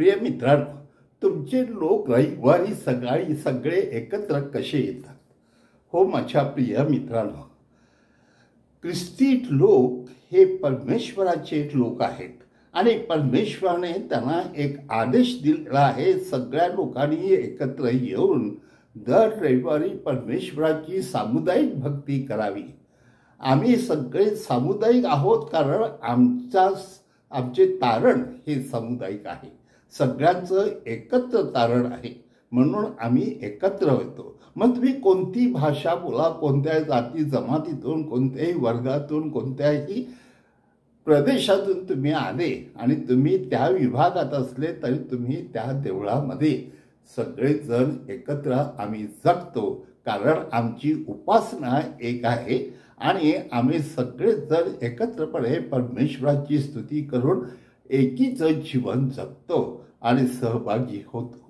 प्रिय मित्रांनो, तुमचे लोक रविवारी सकाळी सगळे एकत्र कसे येतात? हो माझ्या प्रिय मित्रांनो, ख्रिस्ती लोक हे परमेश्वराचे लोक आहेत आणि परमेश्वराने त्यांना एक आदेश दिलेला आहे, सगळ्या लोकांनी एकत्र येऊन दर रविवारी परमेश्वराची सामुदायिक भक्ती करावी. आम्ही सगळे सामुदायिक आहोत कारण आमचे तारण हे सामुदायिक आहे, सगळ्यांचं एकत्र तारण आहे, म्हणून आम्ही एकत्र होतो. मग तुम्ही कोणती भाषा बोला, कोणत्या जाती जमातीतून, कोणत्याही वर्गातून, कोणत्याही प्रदेशातून तुम्ही आले आणि तुम्ही त्या विभागात असले तरी तुम्ही त्या देवळामध्ये सगळेजण एकत्र आम्ही जगतो, कारण आमची उपासना एक आहे आणि आम्ही सगळेजण एकत्रपणे परमेश्वराची स्तुती करून एकीच जीवन जगतो आणि सहभागी होतो.